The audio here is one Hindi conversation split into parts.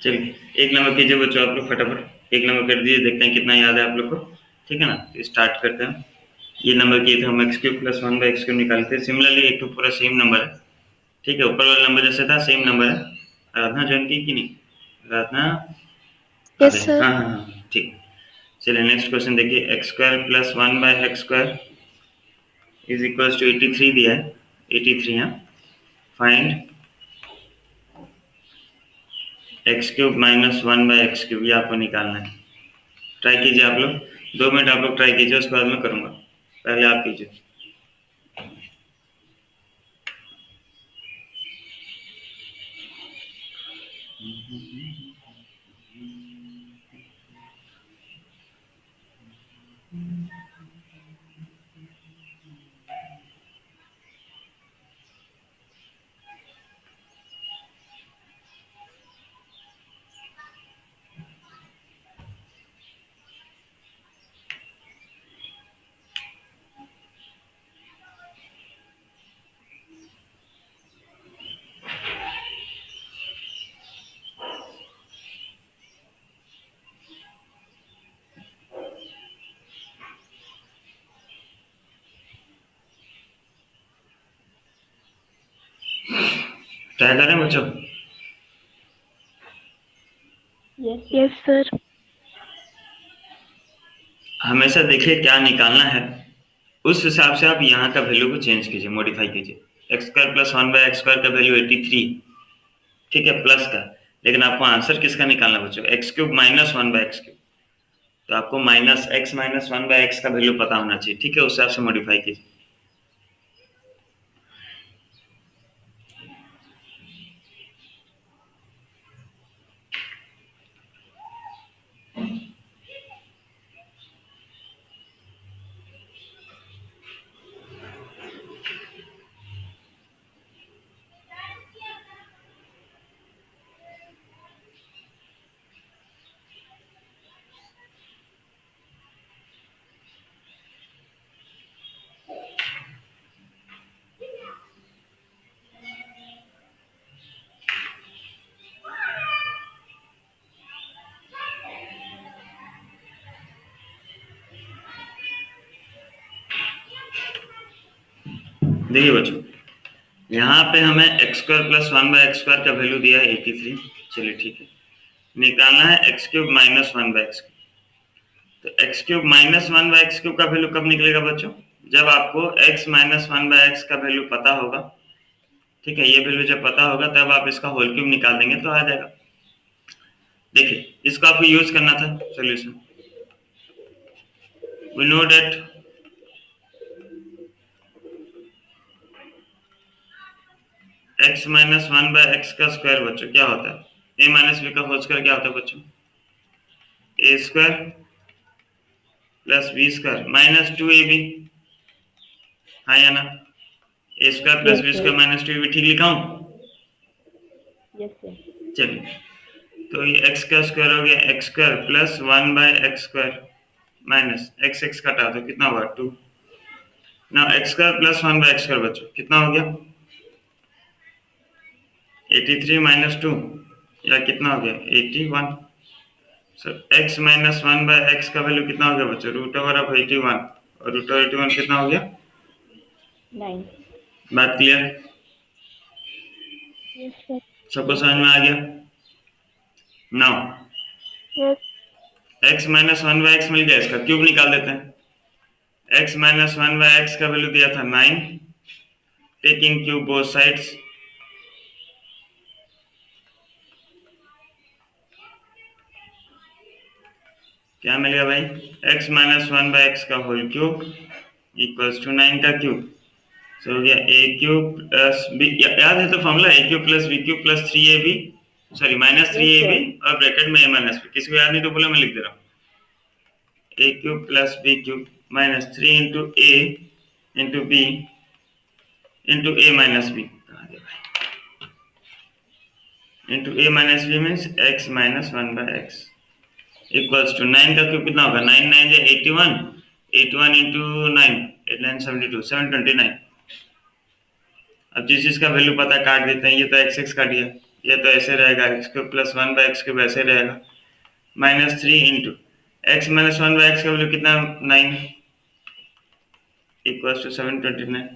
चलिए एक नंबर कीजिए बच्चों आप लोग फटाफट। एक नंबर कर दीजिए, देखते हैं कितना याद है आप लोग को। ठीक है ना, स्टार्ट करते हैं। ये नंबर किए थे हम x cube plus one by x cube निकालते हैं। सिमिलरली एक तो पूरा सेम नंबर है। ठीक है, ऊपर वाला नंबर जैसे था सेम नंबर है। राधना ज्वाइन की कि नहीं? राधना आ यस गए? सर। हाँ हाँ हाँ ठीक। चलिए नेक्स्ट क्वेश्चन देखिए। X square plus one by x square is equal to 83 दिया है। 83 है। Find x cube minus one by x cube, ये आपको निकालना है। ट्राई कीजिए आप लोग, 2 मिनट आप लोग ट्राई कीजिए, उसके बाद मैं करूँगा। पहले आप कीजिए। ट्राई करें बच्चों? Yes sir. हमेशा देखिए क्या निकालना है, उस हिसाब से आप यहाँ का वैल्यू को चेंज कीजिए, मॉडिफाई कीजिए। X square plus one by x square का वैल्यू 83, ठीक है, प्लस का। लेकिन आपको आंसर किसका निकालना बच्चों? X cube minus one by x cube. तो आपको minus x minus one by x का वैल्यू पता होना चाहिए। ठीक है, उस हिसाब से मॉडिफाई कीजिए। देखिए बच्चों, यहाँ पे हमें x square plus one by x square का वैल्यू दिया है 83। चलिए ठीक है, निकालना है x cube minus one by x cube. तो x cube minus one by x cube का वैल्यू कब निकलेगा बच्चों? जब आपको x minus one by x का वैल्यू पता होगा। ठीक है, ये वैल्यू जब पता होगा तब आप इसका होल क्यूब निकाल देंगे तो आ जाएगा। देखिए इसको आपको यूज करना था solution. We know that x minus one by x का स्क्वायर बच्चों क्या होता है? ए माइनस बी का होल स्क्वायर क्या होता है बच्चों? A square plus B square minus two A B. हाँ या ना? A square plus yes B sir. Square minus two A B, ठीक लिखा हूँ? Yes sir. चलिए, तो ये एक्स का स्क्वायर हो गया x square plus one by x square minus x x कटा तो कितना हुआ? टू। ना x square plus one by x square बच्चों कितना हो गया? 83 माइनस टू, या कितना हो गया? 81। Sir x minus one by x का वैल्यू कितना हो गया बच्चों? Root over of 81। और रूट ओवर 81 कितना हो गया? 9। बात क्लियर? Yes sir. सबको समझ में आ गया? Now yes. X minus one by x मिल गया, इसका क्यूब निकाल देते हैं। X minus one by x का वैल्यू दिया था 9, टेकिंग क्यूब बोथ साइड्स। क्या मिलेगा भाई? X minus one by x का होल क्यूब इक्वल्स टू 9 का क्यूब। सो हो गया ए क्यूब प्लस बी, याद है तो formula a cube plus B cube plus 3ab, sorry minus three yes a b sir. और ब्रैकेट में ए माइनस बी। किसी को याद नहीं तो बोला, मैं लिख दे रहा हूँ। A cube plus B cube minus 3 into A into B into A minus B into A minus B means x minus one by x equals to 9 का क्यूब कितना होगा? 9 9 जो 81, 81 इंटू 9, 8 9 72, 729। अब जिस चीज का वैल्यू पता काट देते हैं, ये तो एक्स एक्स काट गया, ये तो ऐसे रहेगा, x cube plus 1 by x cube ऐसे रहेगा, -3 इंटू एक्स माइनस 1/x का वैल्यू कितना, 9 इक्वल्स टू 729,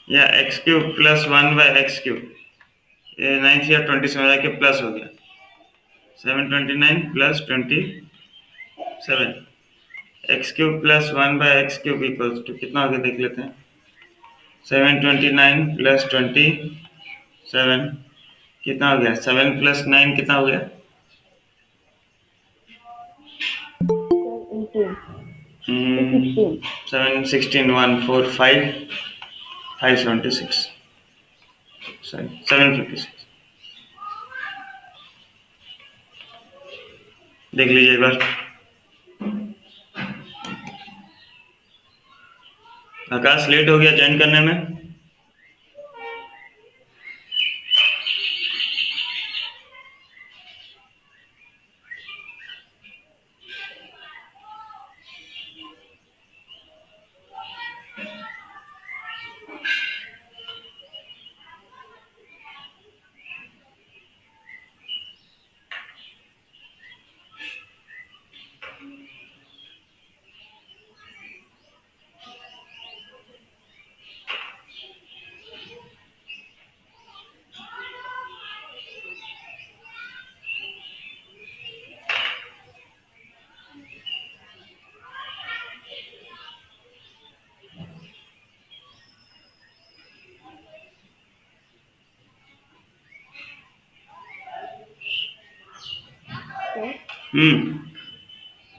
या x cube plus 1/x cube, ये 9 से 27 के प्लस हो गया, 729 plus 27, x cube plus 1/x cube equals to कितना हो गया देख लेते हैं, 729 प्लस 27 कितना हो गया, 7 प्लस 9 कितना हो गया, 16. 7 16 1 4 5 576, सॉरी 756, देख लीजिए एक बार। आकाश लेट हो गया ज्वाइन करने में।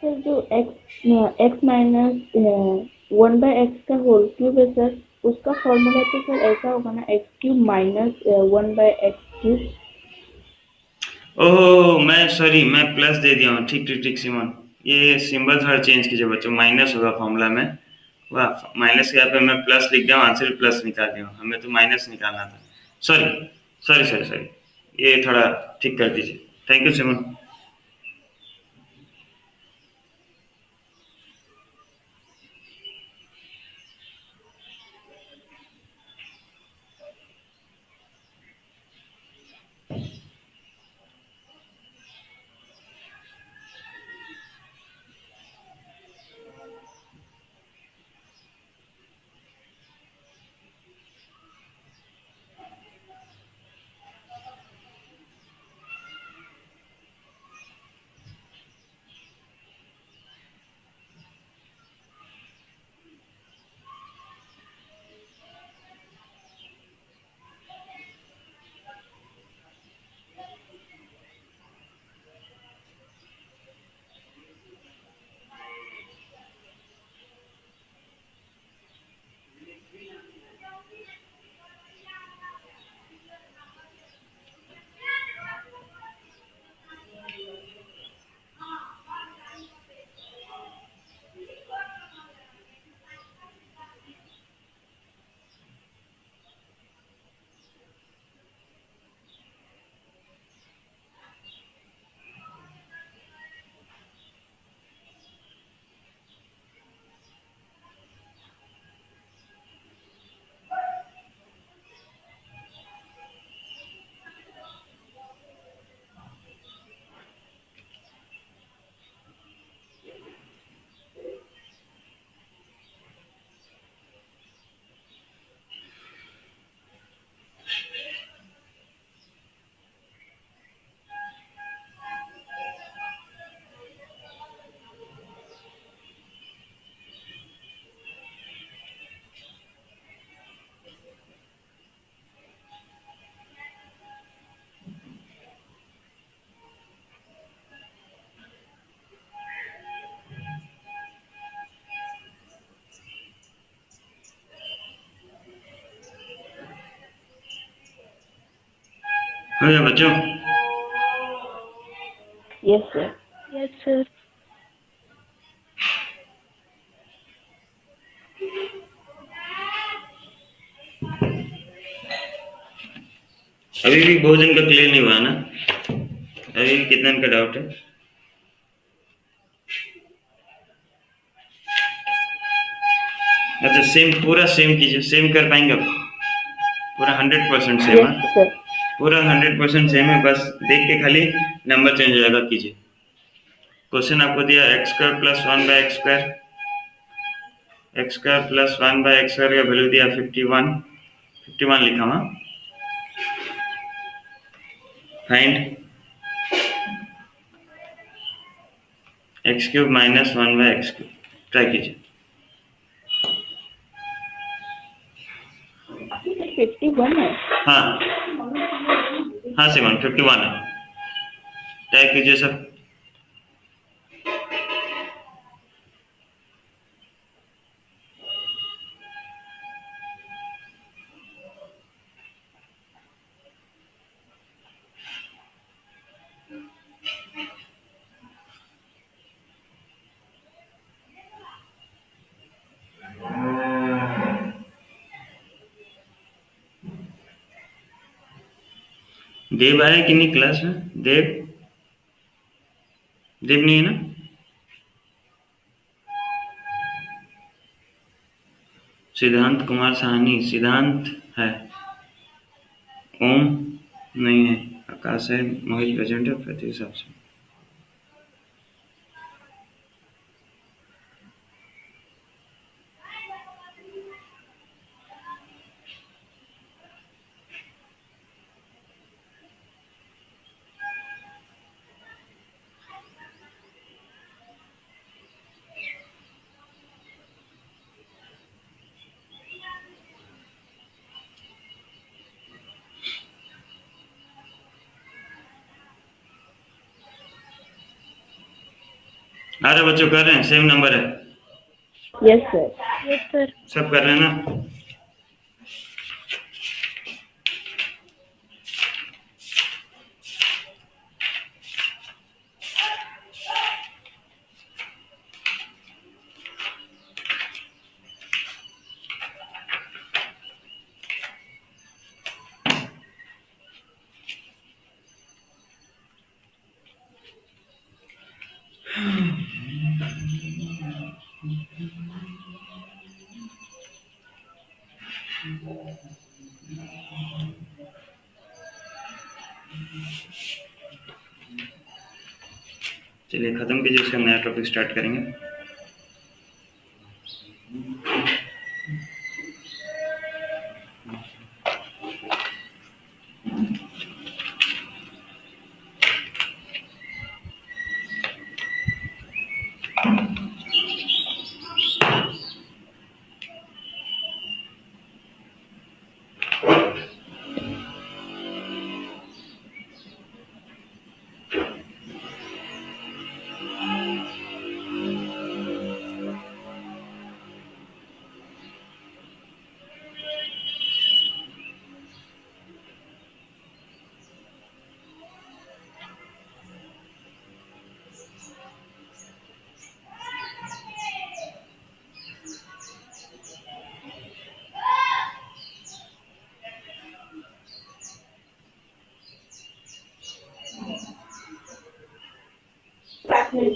सर जो x माइनस 1/x का होल क्यूब है सर, उसका फॉर्मूला तो सर ऐसा होगा ना, x cube minus 1/x cube. ओह मैं प्लस दे दिया हूँ, ठीक ठीक ठीक सिमन, ये सिंबल थोड़ा चेंज कीजिए बच्चों, माइनस होगा फॉर्मूला में, वाह माइनस के यहाँ पे मैं प्लस लिख दिया हूँ, आंसर प्लस निकाल दिया हूँ, हमें तो माइनस निकालना था, सॉरी सॉरी सॉरी सॉरी, ये थोड़ा ठीक कर दीजिए, थैंक यू सिमन। हो गया बच्चों? Yes sir. Yes sir. अभी भी भोजन का क्लियर नहीं हुआ ना, अभी भी कितना का डाउट है? अच्छा सेम, पूरा सेम कीजिए, सेम कर पाएंगे आप पूरा 100% सेम? Yes sir. पूरा 100% सेम है, बस देख के खाली नंबर चेंज हो जाएगा कीजिए। क्वेश्चन आपको दिया x square plus 1 by x square, x square plus 1 by x square का वैल्यू दिया 51 लिखा हुआ। Find x cube minus 1 by x cube, try कीजिए। 51 है। हाँ हाँ सिमन 51 है, ट्राई कीजिए सब। देव आया कि नहीं क्लास में? देव देव नहीं है ना? सिद्धांत कुमार साहनी, सिद्धांत है, ओम नहीं है, आकाश है, मोहित प्रेजेंट है, प्रति हिसाब से। अरे बच्चों कर रहे हैं, सेम नंबर है। Yes sir. सब कर रहे हैं ना? चलिए खत्म कीजिए, इसका नया टॉपिक स्टार्ट करेंगे।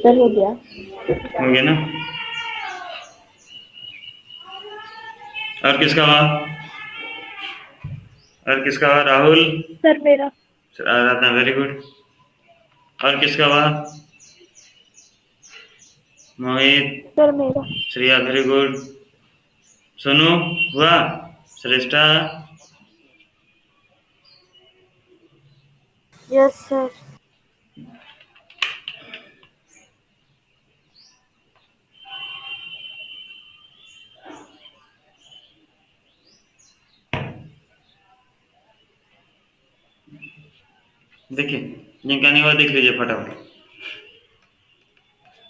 सर हो गया। हो गया ना? और किसका हुआ? और किसका हुआ? राहुल? सर मेरा। आराधना, वेरी गुड। और किसका हुआ? मोहित? सर मेरा। Shreya, very good. सोनू हुआ? श्रेष्ठा? Yes sir. देखिए जिनका नहीं हुआ देख लीजिए फटाफट।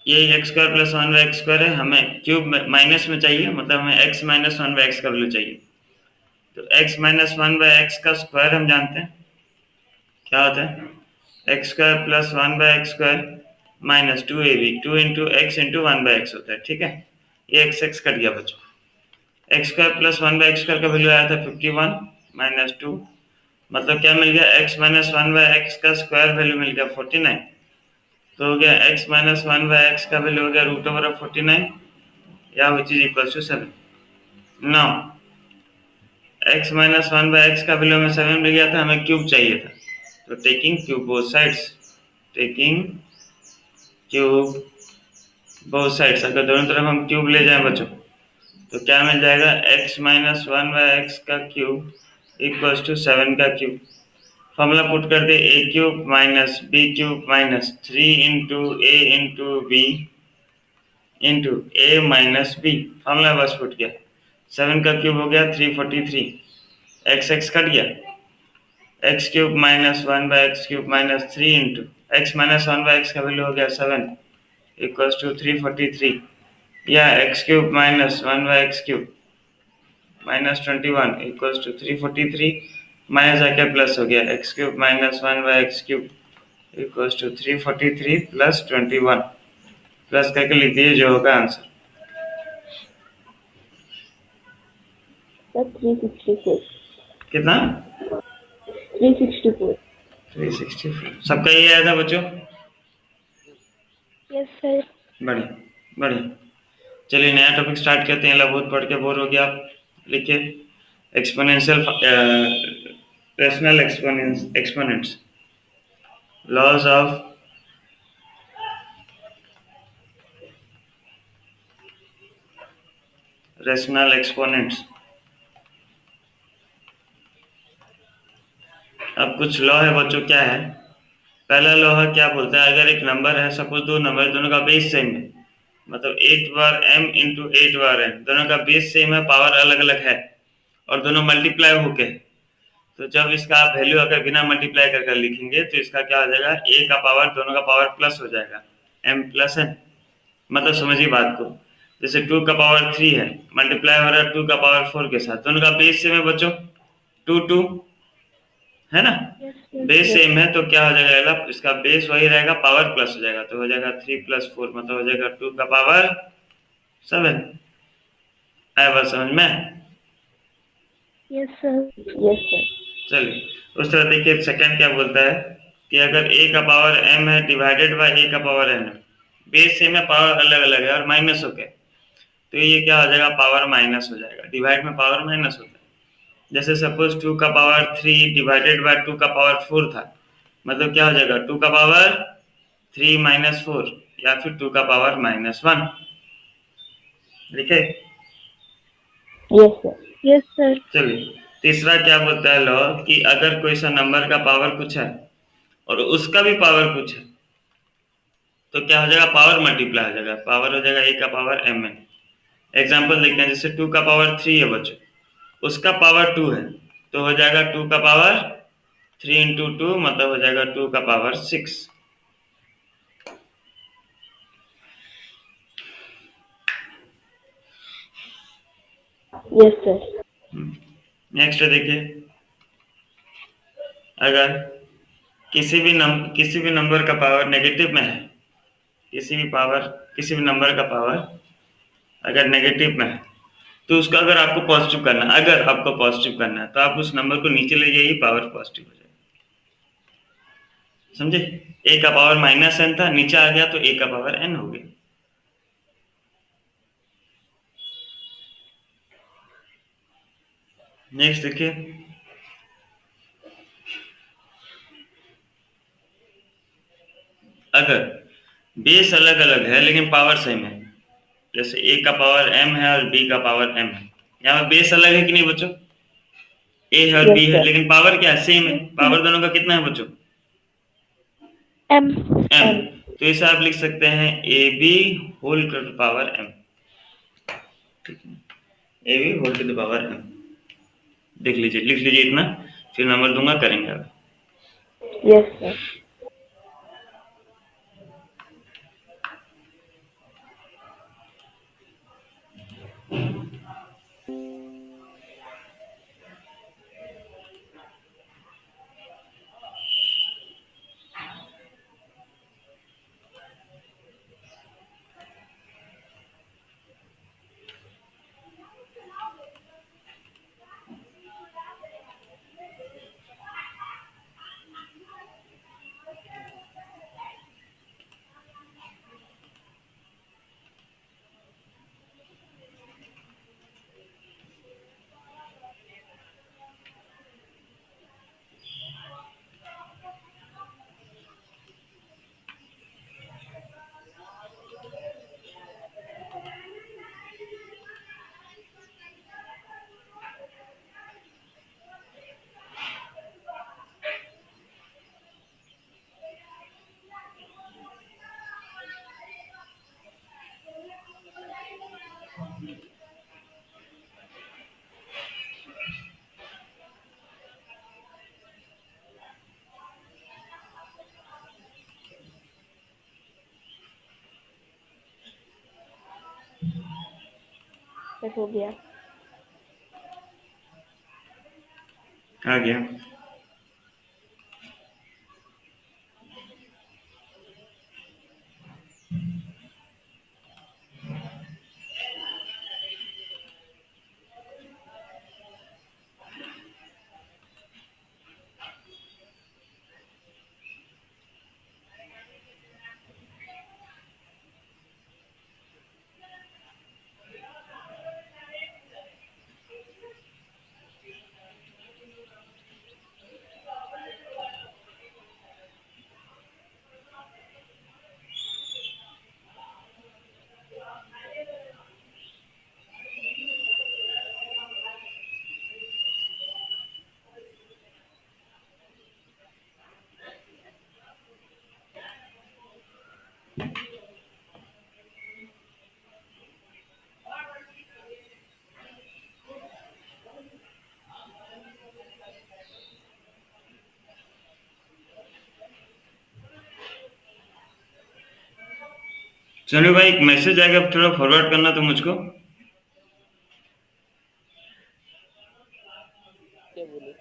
ये x square plus 1 by x square है, हमें क्यूब माइनस में चाहिए, मतलब हमें एक्स माइनस 1 बाय एक्स का वैल्यू चाहिए। तो एक्स माइनस 1 बाय एक्स का स्क्वायर हम जानते हैं क्या होता है, x square plus 1 by x square minus 2ab, 2 into x into 1 by x होता है, ठीक है। ये एक्स एक्स कट गया बच्चों। X square plus 1 by x square का वैल्यू आया था 51 माइनस 2, मतलब क्या मिल गया, एक्स माइनस 1 बाय एक्स का स्क्वायर वैल्यू मिल गया 49। तो हो गया एक्स माइनस 1 बाय एक्स का वैल्यू हो गया रूट ओवर ऑफ 49 या which is equal to 7। Now x minus 1/x का वैल्यू हमें 7 मिल गया था, हमें क्यूब चाहिए था, तो taking cube both sides, taking cube both sides, अगर दोनों तरफ हम क्यूब ले जाएं बच्चों तो क्या मिल जाएगा, x माइनस 1/x का क्यूब इक्वल्स टू 7 का क्यूब। फॉर्मूला पुट कर दे, A cube minus B cube minus 3 into A into B into A minus B, formula बस पुट किया, 7 का क्यूब हो गया 343, एक्स एक्स कट गया, x cube minus 1/x cube minus 3 into x minus 1/x का वैल्यू हो गया 7 इक्वल्स टू 343, या x cube minus 1/x cube minus 21 equals to 343, minus आके प्लस हो गया, x cube minus 1/x cube equals to 343 plus 21, plus करके लिख दिए जो होगा आंसर। सर 364। कितना? 364। 364, सबका ये आया था बच्चों? Yes sir. बढ़िया बढ़िया, चलिए नया टॉपिक स्टार्ट करते हैं। बहुत पढ़ के बोर हो गया आप, लिखिए exponential rational exponents, laws of rational exponents. अब कुछ लॉ है बच्चों, क्या है? पहला लॉ है, क्या बोलता है, अगर एक नंबर है, सपोज दो नंबर, दोनों का बेस सेम है, मतलब 8 बार m इंटू 8 बार n, दोनों का बेस सेम है, पावर अलग अलग है और दोनों मल्टीप्लाई होके, तो जब इसका आप वैल्यू अगर बिना मल्टीप्लाई कर लिखेंगे तो इसका क्या हो जाएगा, a का पावर दोनों का पावर प्लस हो जाएगा, m प्लस n। मतलब समझिए बात को, जैसे 2 का पावर 3 है, मल्टीप्लाई हो रहा है 2 का पावर 4 के साथ, दोनों का बेस सेम है बच्चों, 2 2 है ना, बेस सेम है, तो क्या हो जाएगा, इसका बेस वही रहेगा, पावर प्लस हो जाएगा, तो हो जाएगा 3 प्लस 4, मतलब हो जाएगा 2 का पावर 7। आया बात समझ में? Yes sir. Yes sir. चलिए उस तरह देखिए, सेकंड क्या बोलता है कि अगर a का पावर m है डिवाइडेड बाय a का पावर n है, बेस सेम है, पावर अलग अलग है और माइनस हो गए, तो ये क्या हो जाएगा, पावर माइनस हो जाएगा, डिवाइड में पावर माइनस होता है। जैसे सपोज 2 का पावर 3 डिवाइडेड बाय 2 का पावर 4 था, मतलब क्या हो जाएगा, 2 का पावर 3 माइनस 4, या फिर 2 का पावर माइनस 1, लिखे? Yes sir. Yes sir. चलिए तीसरा क्या बोलता है लॉ, कि अगर कोई सा नंबर का पावर कुछ है और उसका भी पावर कुछ है, तो क्या हो जाएगा, पावर मल्टीप्लाई हो जाएगा, पावर हो जाएगा a का पावर mn। एग्जांपल देखते हैं, जैसे 2 का पावर 3 है बच्चों, उसका पावर 2 है, तो हो जाएगा 2 का पावर 3 इंटू 2, मतलब हो जाएगा 2 का पावर 6। Yes sir. नेक्स्ट देखिए, अगर किसी भी नंबर का पावर नेगेटिव में है, किसी भी नंबर का पावर अगर नेगेटिव में है, तो उसका अगर आपको पॉजिटिव करना है, तो आप उस नंबर को नीचे ले जाइए, पावर पॉजिटिव हो जाएगा, समझे? a का पावर माइनस n था, नीचे आ गया तो a का पावर n हो गया। नेक्स्ट देखिए, अगर बेस अलग अलग है लेकिन पावर सेम है, जैसे a का पावर m है और b का पावर m है, यहाँ पे बेस अलग है कि नहीं बच्चों, a है और b है, लेकिन पावर क्या है, सेम है, पावर दोनों का कितना है बच्चों, m। m, तो इसे आप लिख सकते हैं ab whole to the power m, ठीक है, ab whole to the power m, लिख लीजिए इतना, फिर नंबर दूंगा, करेंगे अब। Yes sir. ब्रैकेट हो गया। आ गया। सोनू भाई एक मैसेज आएगा, थोड़ा फॉरवर्ड करना तो मुझको। क्या बोले?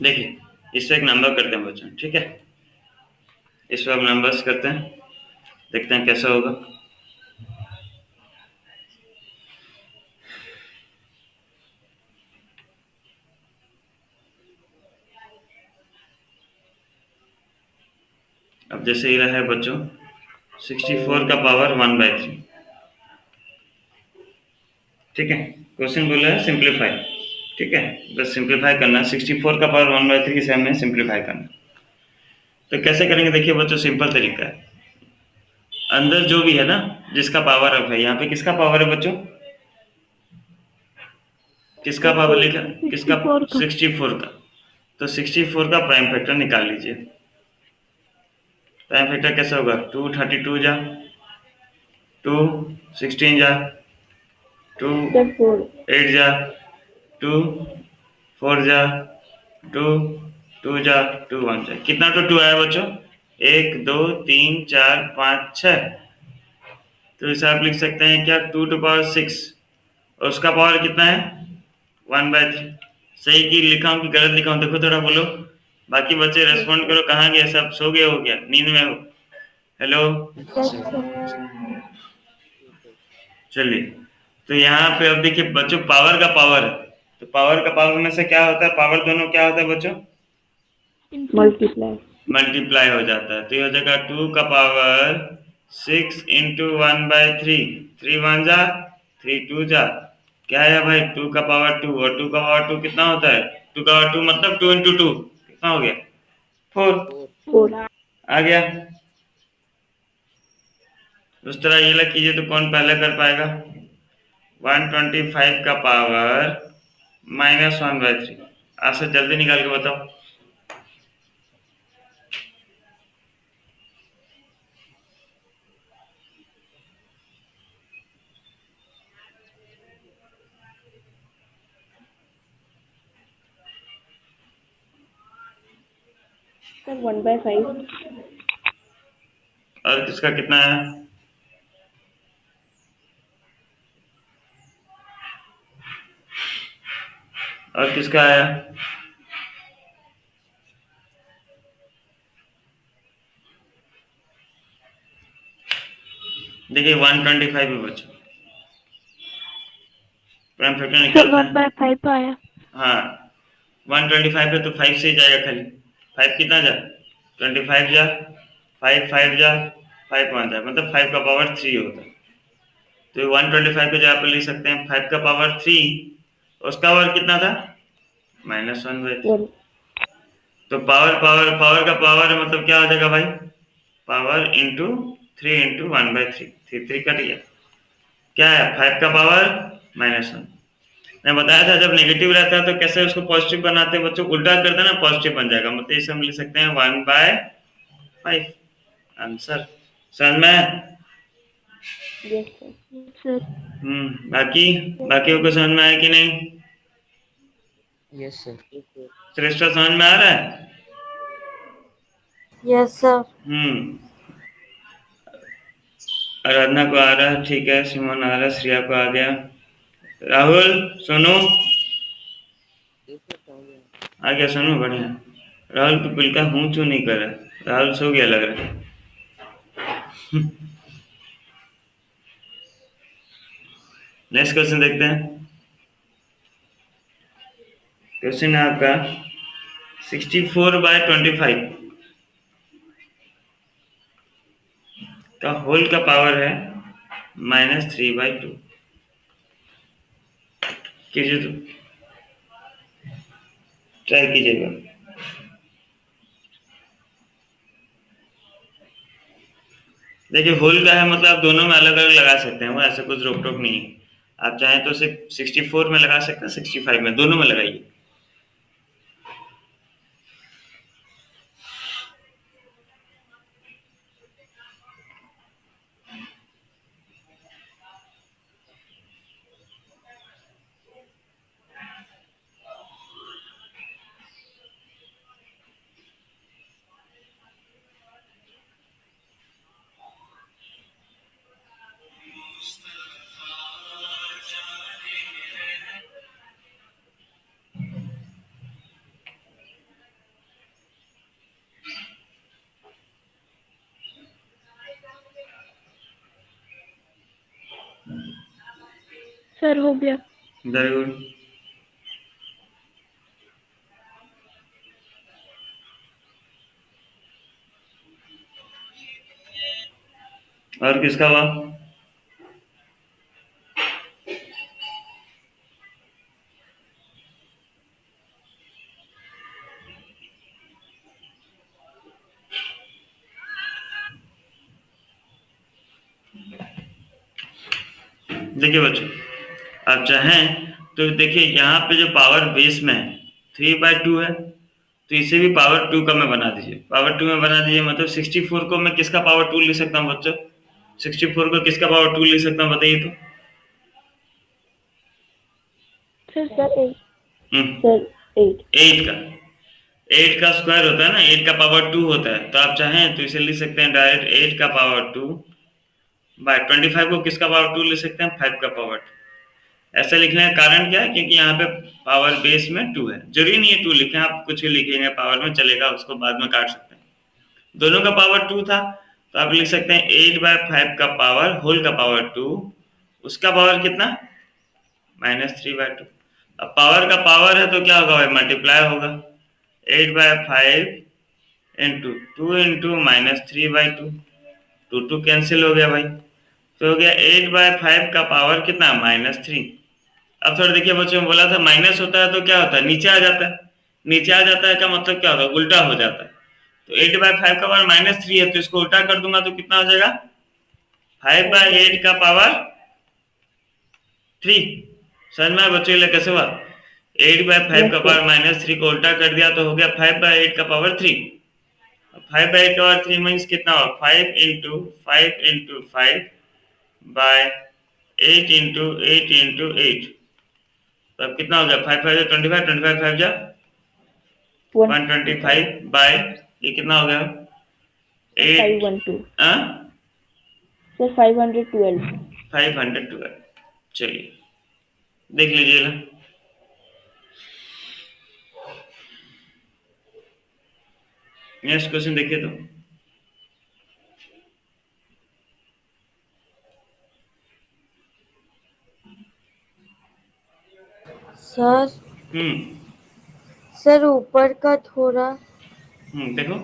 देखिए इस पे एक नंबर करते हैं बच्चों, ठीक है। इस पे अब नंबर्स करते हैं, देखते हैं कैसा होगा। अब जैसे ये रहा है बच्चों 64 का पावर 1/3, ठीक है। क्वेश्चन बोला है सिंप्लीफाई, ठीक है। बस सिंप्लीफाई करना, 64 का पावर 1/3 इसे हमें सिंप्लीफाई करना। तो कैसे करेंगे देखिए बच्चों, सिंपल तरीका है। अंदर जो भी है ना, जिसका पावर अप है, यहाँ पे किसका पावर है बच्चों, किसका पावर लिखा, किसका 64 का। तो 64 का प्राइम फैक्टर निकाल लीजिए। प्राइम फैक्टर कैसे होगा, 2 32 जा, 2 16 जा, 2 8 जा, 2 4 जा, 2 2 जा, 2 1 जा। कितना तो 2 आया बच्चों, 1 2 3 4 5 6। तो इसे आप लिख सकते हैं क्या, 2 टू पावर 6, और उसका पावर कितना है 1/3। सही की लिखा हूँ कि गलत लिखा हूँ, देखो थोड़ा बोलो। बाकी बच्चे रेस्पॉन्ड करो, कहाँ गए सब, सो गए हो क्या, नींद में हो? हेलो, चलिए। तो यहाँ पे अब देखिए बच्चों पावर का पावर है, तो पावर का पावर में से क्या होता है, पावर दोनों क्या होता है बच्चों, मल्टीप्लाई। मल्टीप्लाई हो जाता है। तो ये हो जाएगा 2 का पावर 6 इंटू 1/3, 3 1 जा, 3 2 जा, क्या है भाई 2 का पावर 2, और 2 का पावर 2 कितना होता है, 2 का पावर 2 मतलब 2 इंटू 2 कितना हो गया, 4 आ गया। उस तरह ये लग कीजिए तो कौन पहले कर पाएगा, 125 का पावर -1/3। आज से जल्दी निकाल के बताओ। सर 1/5। और किसका कितना है, और किसका आया, देखिए 125 है बच्चों, प्राइम फैक्टर निकालना है। 1/5 आया। हाँ 125 है तो 5 से ही जाएगा खाली। 5 कितना जा, 25 जा, 5 5 जा, 5 1 जा, मतलब 5 का पावर 3 होता है। तो 125 को जहाँ पे लिख सकते हैं 5 का पावर 3, उसका पावर कितना था, -1/3। तो पावर पावर पावर का पावर मतलब क्या हो जाएगा भाई, पावर इंटू 3 इंटू 1/3, 3 3 कट गया, क्या है 5 का पावर -1। मैं बताया था जब नेगेटिव रहता है तो कैसे उसको पॉजिटिव बनाते हैं बच्चों, उल्टा करते हैं ना पॉजिटिव बन जाएगा, मतलब इसे हम लिख सकते हैं 1/5 आंसर। समझ में? Yes sir. सर बाकी बाकियों को समझ में आया कि नहीं? Yes sir. श्रेष्ठा समझ में आ रहा है? Yes sir. हम्म आराधना को आ रहा है, ठीक है, सुमन आ रहा है, श्रेया को आ गया, राहुल सोनू आ गया, सोनू बढ़िया। राहुल तो बिल्कुल हूँ चू नहीं कर रहा, राहुल सो गया लग रहा है। नेक्स्ट क्वेश्चन देखते हैं। क्वेश्चन है आपका 64/25 का होल का पावर है -3/2। कीजिए तो, ट्राई कीजिएगा। देखिए होल का है मतलब आप दोनों में अलग अलग लगा सकते हैं, वो ऐसा कुछ रोक टोक नहीं है। आप चाहें तो सिर्फ 64 में लगा सकते हैं, 65 में, दोनों में लगाइए। सर हो गया। Very good. और किसका हुआ? देखिए बच्चों, आप चाहें तो देखिए यहाँ पे जो पावर बेस में है 3/2 है, तो इसे भी पावर 2 का में बना दीजिए, पावर 2 में बना दीजिए, मतलब 64 को मैं किसका पावर 2 लिख सकता हूँ बच्चों? 64 को किसका पावर 2 लिख सकता हूँ बताइए तो? सर 8। हम्म सर 8। 8 का, 8 का स्क्वायर होता है ना, 8 का पावर 2 होता है, तो आप चाहें तो इसे लिख सकते हैं डायरेक्ट 8 का पावर 2 बाय 25 को किसका पावर 2 लिख सकते हैं? 5 का पावर 2। ऐसा लिखने का कारण क्या है? क्योंकि यहाँ पे पावर बेस में 2 है, जरूरी नहीं है 2 लिखें, आप कुछ भी लिखेंगे पावर में चलेगा, उसको बाद में काट सकते हैं। दोनों का पावर 2 था तो आप लिख सकते हैं 8/5 का पावर होल का पावर 2, उसका पावर कितना? -3/2। अब पावर का पावर है तो क्या होगा भाई? मल्टीप्लाई होगा। 8/5 इंटू 2 इंटू -3/2, 2 कैंसिल हो गया भाई, तो हो गया 8/5 का पावर कितना? -3। अब थोड़ा देखिए बच्चों, में बोला था माइनस होता है तो क्या होता है? नीचे आ जाता है। नीचे आ जाता है का मतलब क्या होता है? उल्टा हो जाता है। तो 8/5 का पावर -3 है, तो इसको उल्टा कर दूंगा तो कितना हो जाएगा? 5/8 का पावर 3। समझ में आया बच्चों ये कैसे हुआ? 8/5 का पावर -3 को उल्टा कर दिया तो हो गया 5/8 का पावर 3। 5/8 का पावर 3 मीन्स कितना होगा? 5 × 5 × 5/8 × 8 तो अब कितना हो गया? 5 5 25, 25 5 जा 125 बाय ये कितना हो गया? 8 512। सर 512। 512। चलिए देख लीजिएगा। नेक्स्ट क्वेश्चन देखिए तो। सर हम्म सर ऊपर का थोड़ा। देखो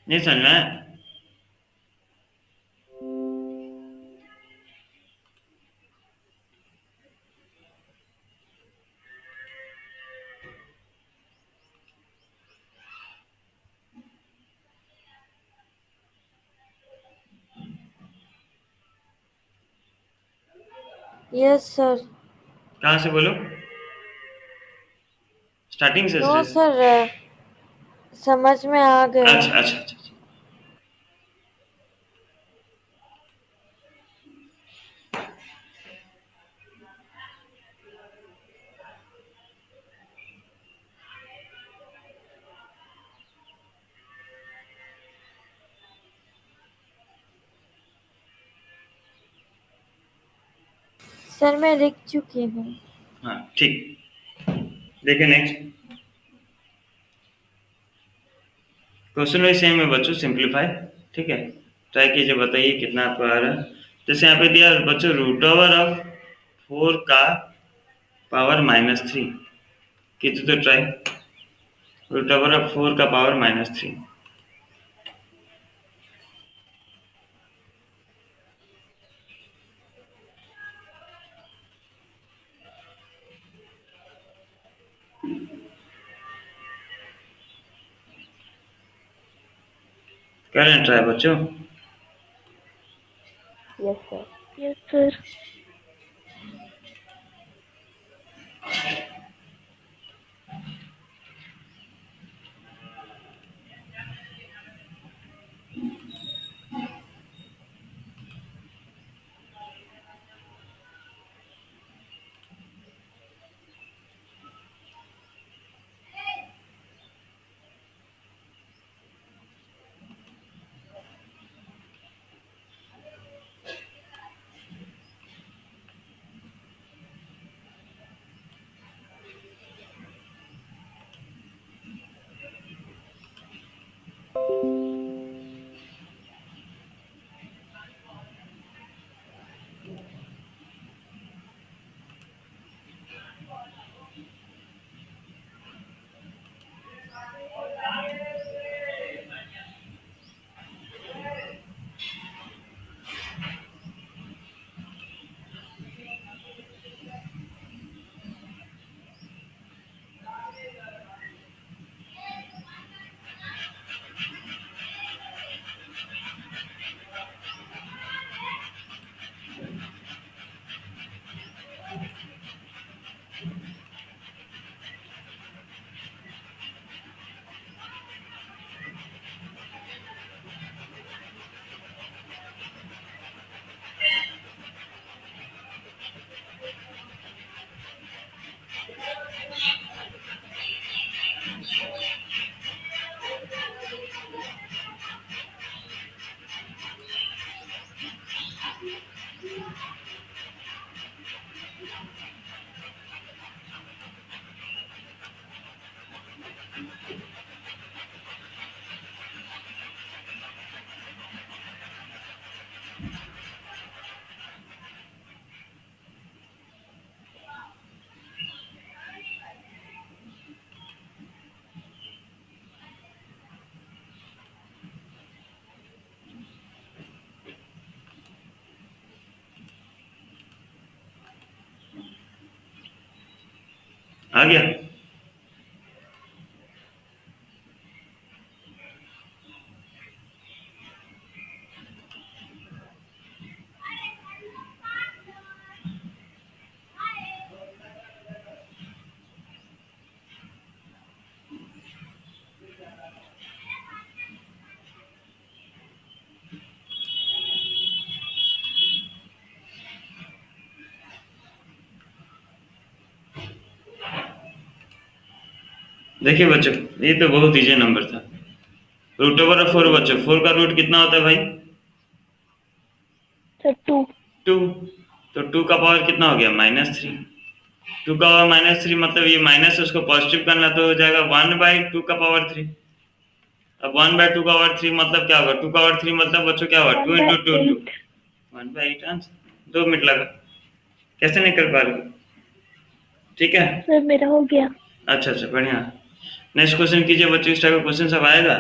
नहीं समझ में आया? Yes sir. कहाँ से बोलो, स्टार्टिंग से? नो सर, समझ में आ गया। अच्छा अच्छा अच्छा अच्छा। सर मैं लिख चुकी हूँ। हाँ ठीक, देखिए नेक्स्ट क्वेश्चन वही सेम है बच्चों, सिंप्लीफाई। ठीक है, ट्राई कीजिए, बताइए कितना आपको आ रहा है। जैसे यहाँ पे दिया बच्चों रूट ओवर ऑफ 4 का पावर -3, कीजिए तो ट्राई, रूट ओवर ऑफ 4 का पावर -3। करें ट्राई बच्चों? Yes sir. Yes sir. आ गया? देखिए बच्चों, ये तो बहुत इजी नंबर था। रूट ओवर ऑफ 4 बच्चों, 4 का रूट कितना होता है भाई? सर 2। 2। तो 2 का पावर कितना हो गया? -3। 2 का पावर -3 मतलब ये माइनस है, उसको पॉजिटिव करना तो हो जाएगा 1/2 का पावर 3। अब 1/2 का पावर 3 मतलब क्या होगा? 2 का पावर 3 मतलब बच्चों क्या होगा? 2 × 2 2, 1/8। 1/8 आंसर। 2 मिनट लगा, कैसे नहीं कर पा रहे? ठीक है, सर मेरा हो गया। अच्छा अच्छा, बढ़िया। नेक्स्ट क्वेश्चन कीजिए बच्चों, इस टाइप का क्वेश्चन सब आएगा।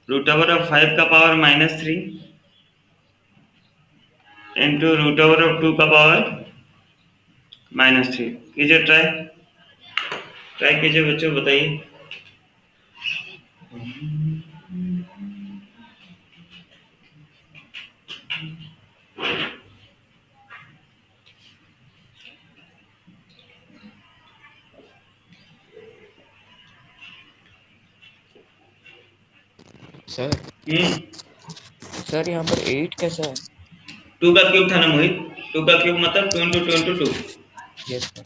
रूट ओवर ऑफ 5 का power -3 into root over of 2 का पावर -3, कीजिए ट्राई, ट्राई कीजिए बच्चों, बताइए। सर सर यहाँ पर 8 कैसा है? 2 का क्यूब था ना मोहित, 2 का क्यूब मतलब 2 into 2 into 2। Yes sir.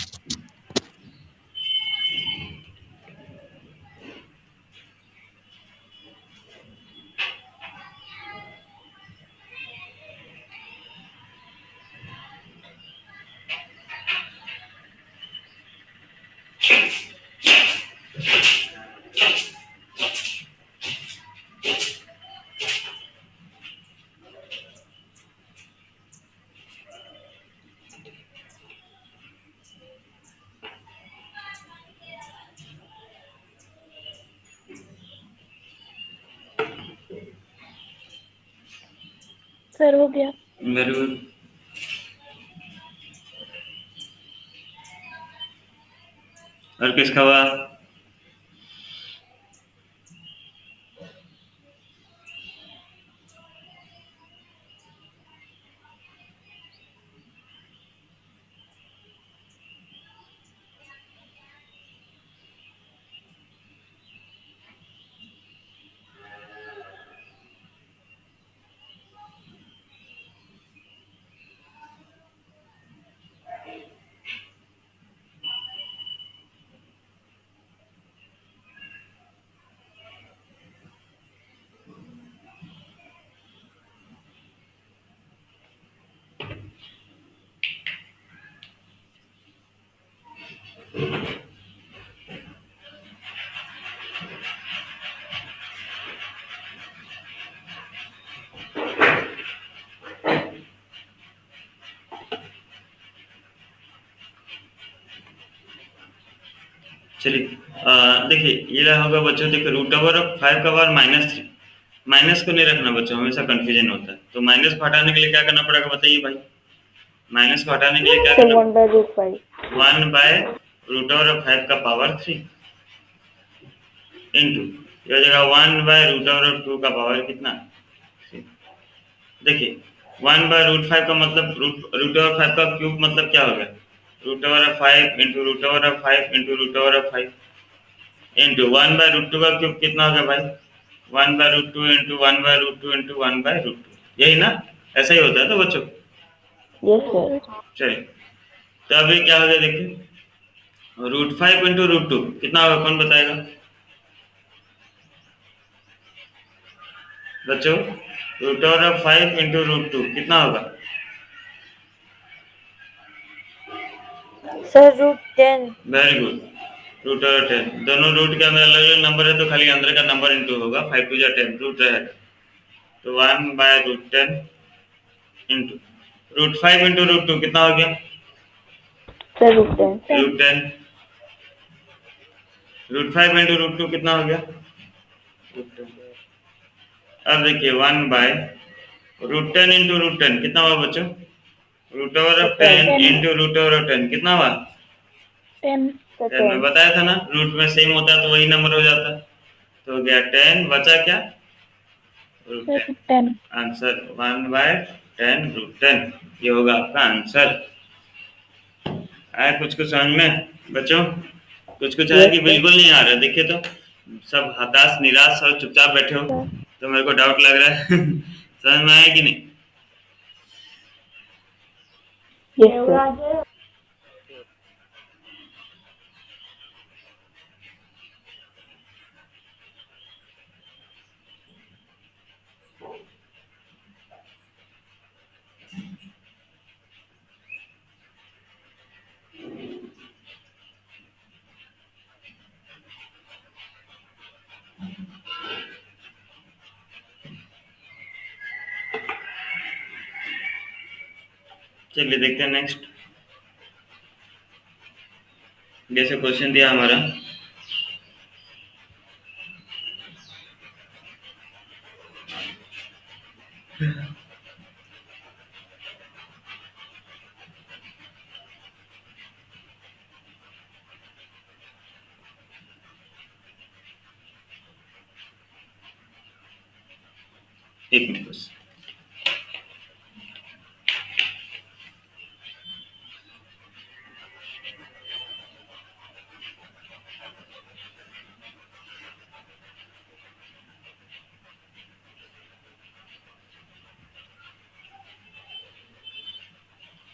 Sir हो गया। Very good. और किसका हुआ? चलिए देखिए ये रहा होगा बच्चों, देखिए रूट ओवर ऑफ 5 का पावर -3। माइनस को नहीं रखना बच्चों, हमेशा कंफ्यूजन होता है। तो माइनस को हटाने के लिए क्या करना पड़ेगा बताइए भाई? माइनस को हटाने के लिए क्या सर करना? 1/√5। 1/√5 का पावर 3 इंटू ये हो जाएगा 1/√2 का पावर कितना? 3। देखिए 1/√5 का मतलब √5 का क्यूब मतलब क्या हो गया? √5 इंटू √5 इंटू √5 इंटू 1/√2 का क्यूब कितना हो गया भाई? 1/√2 इंटू 1/√2 इंटू 1/√2, यही ना? ऐसा ही होता है तो बच्चों। Yes sir. चलिए तो अभी क्या हो गया देखिए, √5 इंटू √2 कितना होगा, कौन बताएगा बच्चों? √5 इंटू √2 कितना होगा? सर √10। Very good, √10। दोनों रूट के अंदर अलग अलग नंबर है तो खाली अंदर का नंबर इंटू होगा। 5 2 10 रूट रहेगा तो 1/√10 इंटू √5 इंटू √2 कितना हो गया? सर √10। √10। √5 इंटू √2 कितना हो गया? √10। अब देखिए 1/√10 इंटू √10 कितना हुआ बच्चों? √10 इंटू √10 कितना हुआ? 10। 10। मैं बताया था ना, रूट में सेम होता है तो वही नंबर हो जाता है। तो हो गया 10, बचा क्या? √10। आंसर 1/10 √10, ये होगा आपका आंसर। आया कुछ कुछ समझ में बच्चों? कुछ कुछ आया कि बिल्कुल नहीं आ रहा? देखिए तो सब हताश निराश और चुपचाप बैठे हो, तो मेरे को डाउट लग रहा है समझ में आया कि नहीं? Yes sir. चलिए देखते हैं नेक्स्ट। जैसे क्वेश्चन दिया हमारा, एक मिनट बस।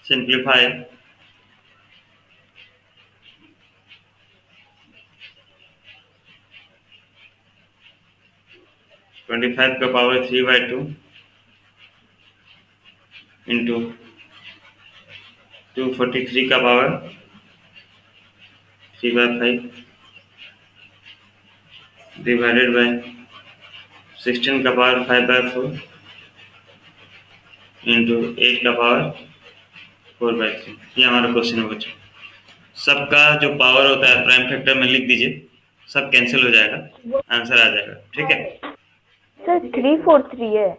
सिंप्लीफाई, ट्वेंटी फाइव का पावर 3/2 इंटू 243 का पावर 3/5 डिवाइडेड बाय 16 का पावर 5/4 इंटू 8 का पावर 4/3। ये हमारा क्वेश्चन है बच्चों। सबका जो पावर होता है प्राइम फैक्टर में लिख दीजिए, सब कैंसिल हो जाएगा, आंसर आ जाएगा। ठीक है सर 343 है।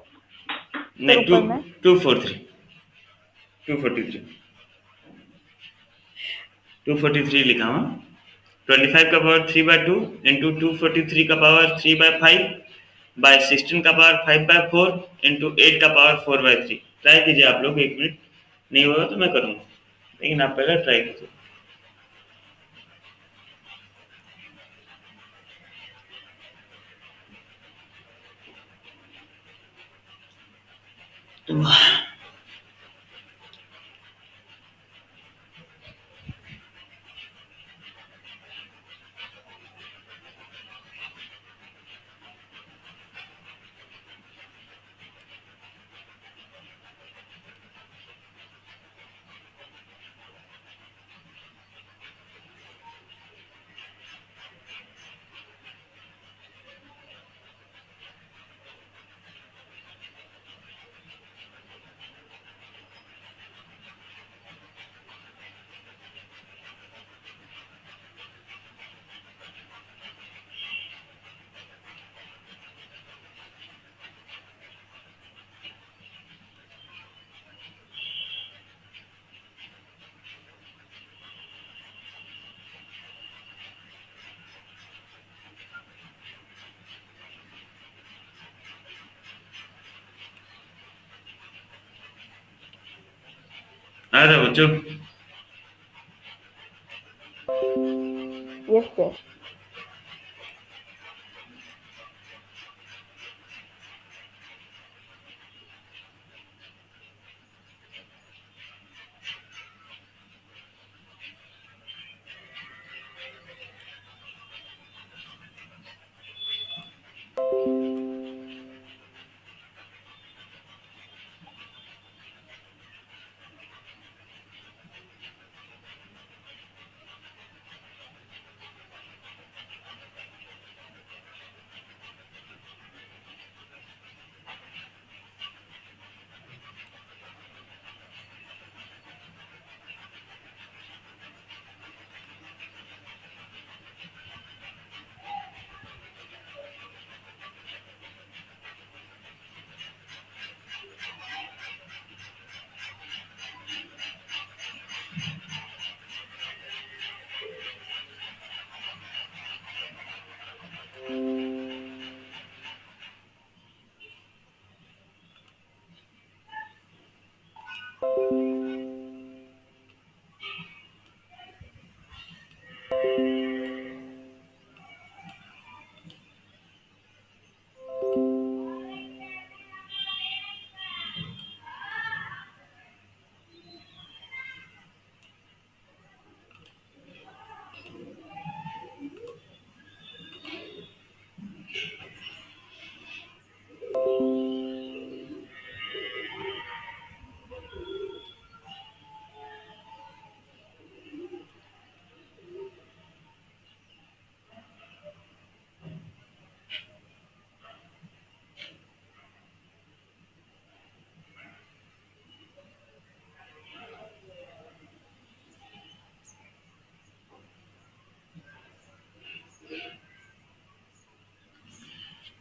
नहीं, ऊपर में 243 लिखा हुआ। 25 का पावर 3/2 इंटू 243 का पावर 3/5 बाय 16 का पावर 5/4 इंटू 8 का पावर 4/3। ट्राई कीजिए आप लोग, 1 मिनट, नहीं होगा तो मैं करूँगा, लेकिन आप पहले ट्राई कीजिए। आ रहा बच्चों? Yes sir.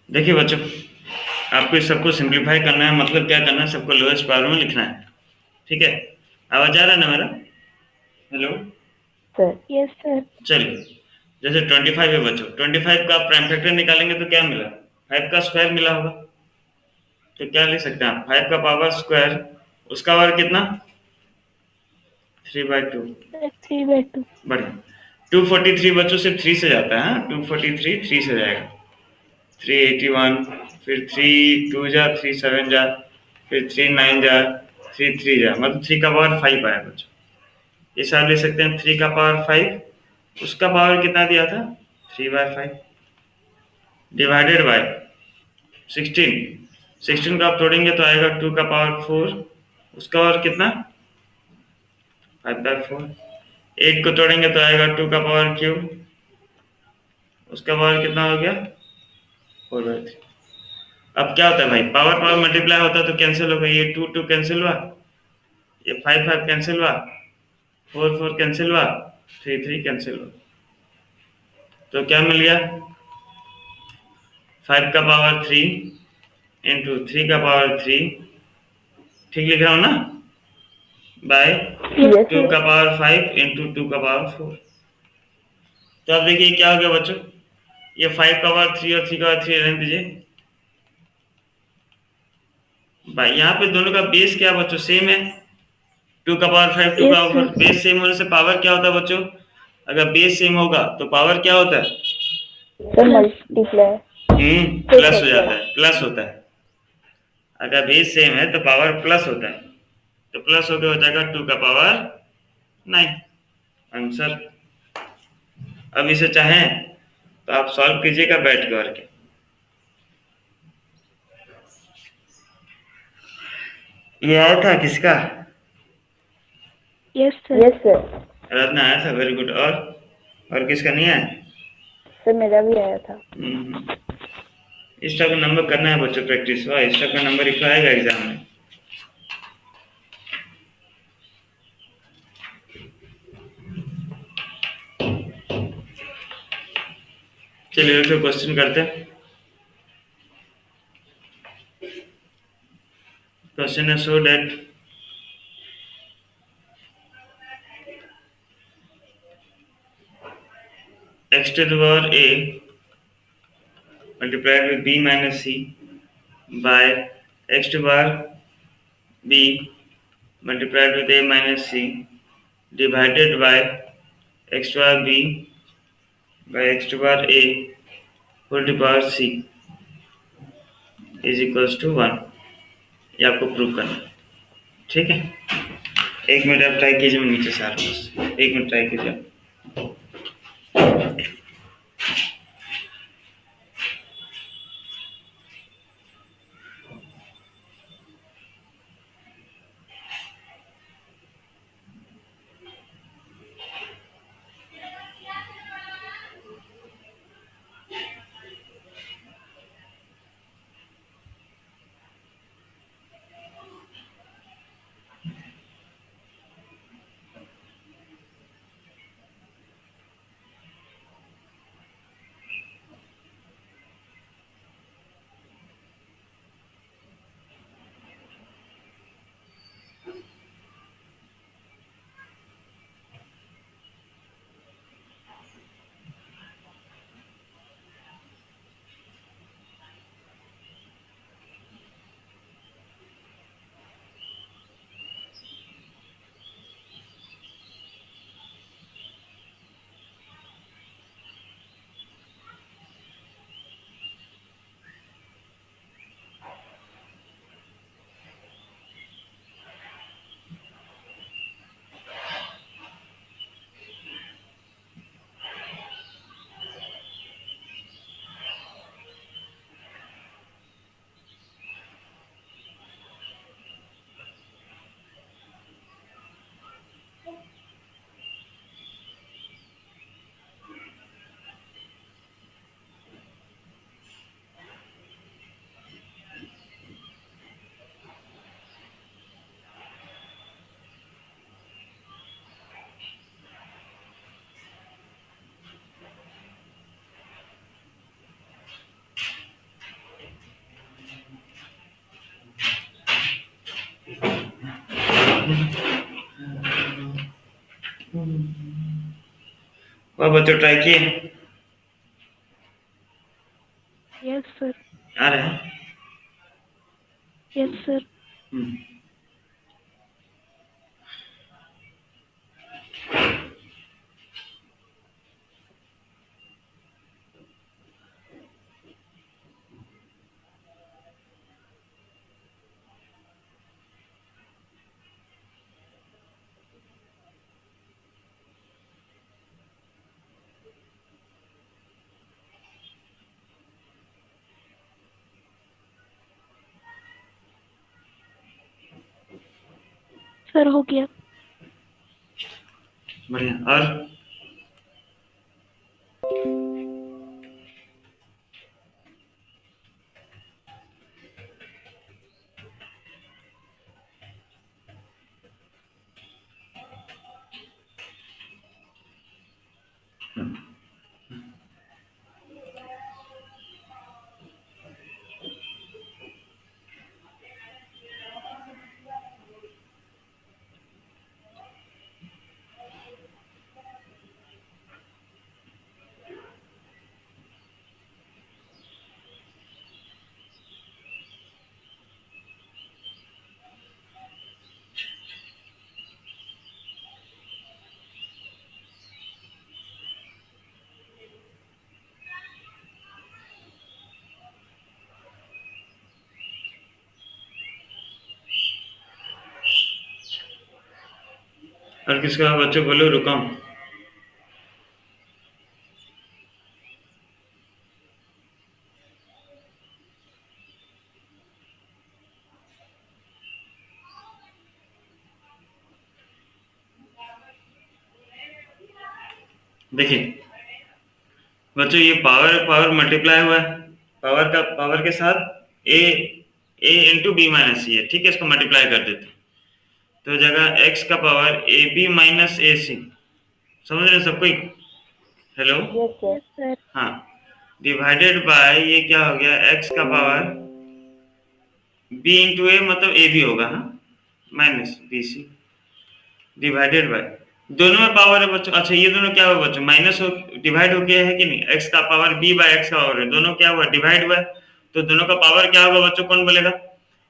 देखिए बच्चों, आपको इस सबको सिंप्लीफाई करना है, मतलब क्या करना है, सबको लोएस्ट पावर में लिखना है। ठीक है, आवाज आ रहा है ना मेरा? Hello sir. Yes sir. चलिए, जैसे 25 है बच्चों, 25 का प्राइम फैक्टर निकालेंगे तो क्या मिला? 5 का स्क्वायर मिला होगा। तो क्या लिख सकते हैं आप? 5 का पावर स्क्वायर, उसका पावर कितना? 3/2। 3/2। बढ़िया। 243 बच्चों सिर्फ 3 से जाता है। 243 3 से जाएगा। 381, फिर 3 2 जा, 3 7 जा, फिर 3 9 जा, 3 3 जा मतलब 3 का पावर 5 आया बच्चों। इस आप ले सकते हैं 3 का पावर 5, उसका पावर कितना दिया था 3/5 डिवाइडेड बाय 16। 16 को आप तोड़ेंगे तो आएगा 2 का पावर 4, उसका पावर कितना 5/4। 8 को तोड़ेंगे तो आएगा 2 का पावर क्यूब, उसका पावर कितना हो गया 4/3। अब क्या होता है भाई, पावर पावर मल्टीप्लाई होता है तो कैंसिल होगा, ये 2 2 कैंसिल हुआ, ये 5 5 कैंसिल हुआ, 4 4 कैंसिल हुआ, 3 3 कैंसिल हुआ, तो क्या मिल गया 5 का पावर 3 इंटू 3 का पावर 3, ठीक लिख रहा हूँ ना, बाय Yes, 2 sir. का पावर 5 इंटू 2 का पावर 4। तो अब देखिए क्या हो गया बच्चों, ये 5 का पावर 3 और 3 का पावर 3 रहने दीजिए भाई, यहाँ पे दोनों का बेस क्या बच्चों सेम है, 2 का पावर 5 2 का Yes, power sir. 4, base same होने से पावर क्या होता है बच्चों, अगर बेस सेम होगा तो पावर क्या होता है Sir, multiply. प्लस हो जाता है, प्लस होता है। अगर बेस सेम है तो पावर प्लस होता है, तो प्लस होकर हो जाएगा 2 का पावर 9 आंसर। अब इसे चाहें तो आप सॉल्व कीजिएगा बैठ करके। ये आया था किसका, Yes, sir. Yes, sir. Ratna आया था, वेरी गुड। और किसका नहीं आया, सर मेरा भी आया था। इस टाइप का नंबर करना है बच्चों, प्रैक्टिस हुआ इस टाइप का नंबर लिखा आएगा एग्जाम में। चलिए फिर क्वेश्चन करते हैं। क्वेश्चन है so that x to the power a multiplied with b minus c by x to the power b multiplied with a minus c divided by x to the power b by x to the power a whole to the power c is equals to 1। ये आपको प्रूव करना है, ठीक है। एक मिनट आप ट्राई कीजिए, मैं नीचे से आ रहा हूँ, बस 1 मिनट ट्राई कीजिए। और बच्चों ट्राई किए, Yes, sir. आ रहे हैं। Yes, sir. सर हो गया। बढ़िया। और किसका बच्चों बोलो, रुका हूं। देखिए बच्चों, ये पावर पावर मल्टीप्लाई हुआ है, पावर के साथ ए इंटू बी माइनस सी है, ठीक है। इसको मल्टीप्लाई कर देते हैं तो जगह एक्स का पावर ए बी माइनस ए सी। समझ रहे सब कोई? हेलो। Yes sir. हाँ, डिवाइडेड बाय ये क्या हो गया, एक्स का पावर बी इंटू ए, मतलब ए बी होगा, हाँ, minus B c divided by, दोनों में पावर है बच्चों। अच्छा, ये दोनों क्या हुआ बच्चों, माइनस हो डिवाइड हो गया है कि नहीं, एक्स का पावर बी बाय एक्स का पावर है, दोनों क्या हुआ, डिवाइड हुआ है। तो दोनों का पावर क्या होगा बच्चों, कौन बोलेगा?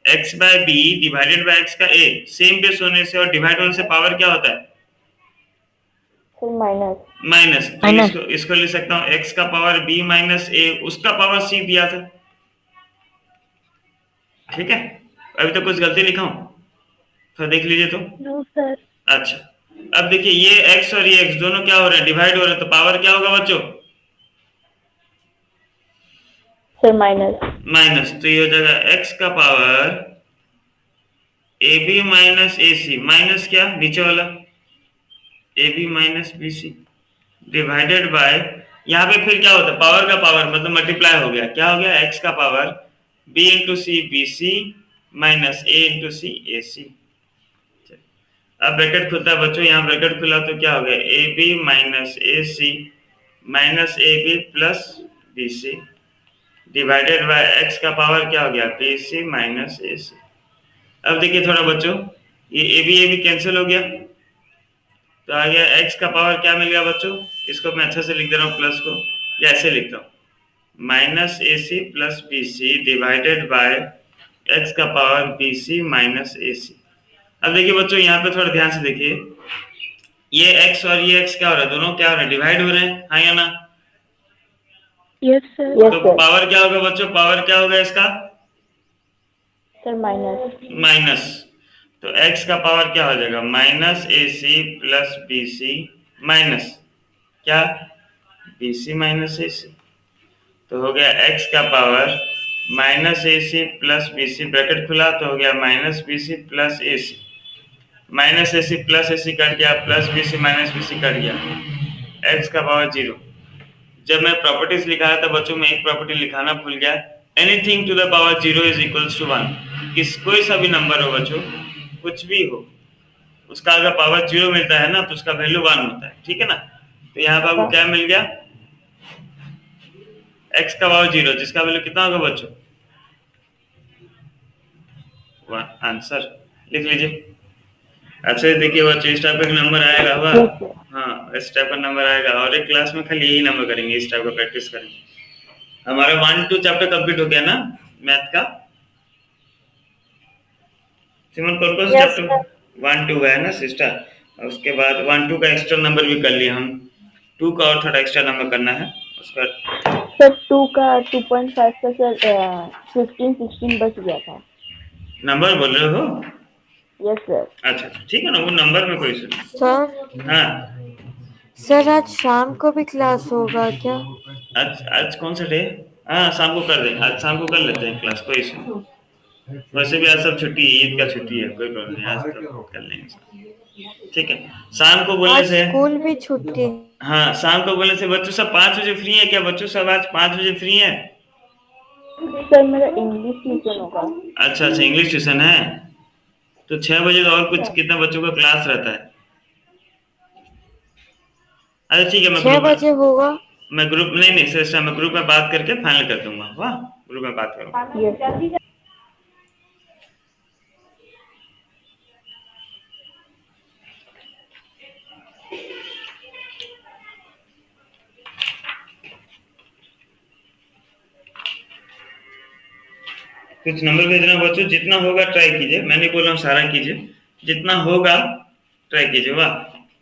X by b divided by x का ए। सेम बेस होने से और डिवाइड होने से पावर क्या होता है, माइनस। तो इसको लिख सकता हूँ एक्स का पावर बी माइनस ए, उसका पावर सी दिया था, ठीक है। अभी तो कुछ गलती लिखा हूँ, तो देख लीजिए तो। No sir. अच्छा, अब देखिए ये x और ये x दोनों क्या हो रहे हैं, डिवाइड हो रहे हैं, तो पावर क्या होगा बच्चों, सर माइनस। माइनस। तो ये हो जाएगा x का power a b minus A C, minus क्या नीचे वाला a b minus B c divided by, यहाँ पे फिर क्या होता है, पावर का पावर मतलब मल्टीप्लाई हो गया, क्या हो गया, x का power b into C B C minus A into C A सी। अब ब्रैकेट खुलता है बच्चों, यहाँ ब्रैकेट खुला तो क्या हो गया, a b minus A C minus a b plus B c divided by x का पावर क्या हो गया, बी सी माइनस ए सी। अब देखिए थोड़ा बच्चों, ये ए बी कैंसिल हो गया, तो आ गया एक्स का पावर क्या मिल गया बच्चों, इसको मैं अच्छे से लिख दे रहा हूँ, प्लस को या ऐसे लिखता हूँ, minus A C plus B c divided by x का पावर बी सी माइनस ए सी। अब देखिए बच्चों, यहाँ पे थोड़ा ध्यान से देखिए, ये x और ये x क्या हो रहा है, दोनों क्या हो रहे हैं, डिवाइड हो रहे हैं, हाँ या ना? Yes sir. तो पावर क्या होगा बच्चों, पावर क्या होगा इसका, सर माइनस। माइनस। तो x का पावर क्या हो जाएगा, माइनस ए सी प्लस बी सी माइनस क्या, बी सी माइनस ए सी। तो हो गया x का पावर माइनस ए सी प्लस बी सी, ब्रैकेट खुला तो हो गया minus B C plus A C, minus A C plus A C cut गया, plus B C minus B C cut गया, x का पावर 0। जब मैं प्रॉपर्टीज लिखा रहा था बच्चों, में एक प्रॉपर्टी लिखाना भूल गया, anything to the power 0 is equals to 1। कोई सा भी नंबर हो बच्चों, कुछ भी हो, उसका अगर पावर 0 मिलता है ना तो उसका वैल्यू 1 होता है, ठीक है ना। तो यहाँ पर आपको क्या मिल गया, x का पावर 0, जिसका वैल्यू कितना होगा बच्चों, 1। आंसर लिख लीजिए। अच्छा देखिए बच्चों, इस टाइप का नंबर आएगा हुआ, हाँ इस टाइप का नंबर आएगा, और एक क्लास में खाली यही नंबर करेंगे, इस टाइप का प्रैक्टिस करेंगे। हमारा 1-2 चैप्टर कंप्लीट हो गया ना मैथ का, सिमन कौन कौन सा चैप्टर 1-2 है ना सिस्टर, और उसके बाद 1-2 का एक्स्ट्रा नंबर भी कर लिया हम, 2 का और थोड़ा एक्स्ट्रा नंबर करना है उसका। सर 2 का 2.5 का सर 15-16 बच गया था। नंबर बोल रहे हो? Yes sir. अच्छा ठीक है ना, वो नंबर में कोई इशू नहीं। सर हाँ सर आज शाम को भी क्लास होगा क्या? आज कौन सा डे? हाँ शाम को कर दें, आज शाम को कर लेते हैं क्लास, कोई इशू नहीं। वैसे भी आज सब छुट्टी है, ईद का छुट्टी है, कोई प्रॉब्लम नहीं, आज तो कर लेंगे। ठीक है, शाम को बोलने आज से, स्कूल भी छुट्टी। हाँ शाम को बोलने से बच्चों सब 5 बजे फ्री है क्या? बच्चों सब आज 5 बजे फ्री है? सर मेरा इंग्लिश ट्यूशन होगा। अच्छा अच्छा, इंग्लिश ट्यूशन है, तो 6 बजे और कुछ कितना बच्चों का क्लास रहता है? अच्छा ठीक है, 6 बजे होगा। मैं ग्रुप नहीं नहीं सर, मैं ग्रुप में बात करके फाइनल कर दूंगा। वाह, ग्रुप में बात करूंगा। यस कुछ नंबर भेजना बच्चों, जितना होगा ट्राई कीजिए, मैं नहीं बोल रहा हूँ सारा कीजिए, जितना होगा ट्राई कीजिए। वाह,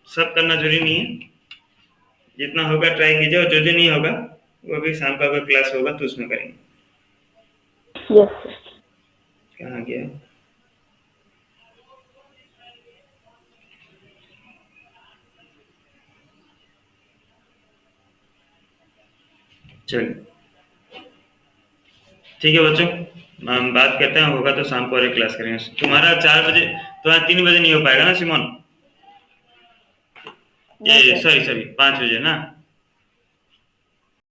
सब करना जरूरी नहीं है, जितना होगा ट्राई कीजिए, और जो जो नहीं होगा वो भी शाम का अगर क्लास होगा तो उसमें करेंगे। यस कहाँ गया? चलिए ठीक है बच्चों, हम बात करते हैं, होगा तो शाम को और एक क्लास करेंगे। तुम्हारा 4 बजे, तुम्हारा 3 बजे नहीं हो पाएगा ना सिमोन? ये सॉरी सॉरी 5 बजे ना?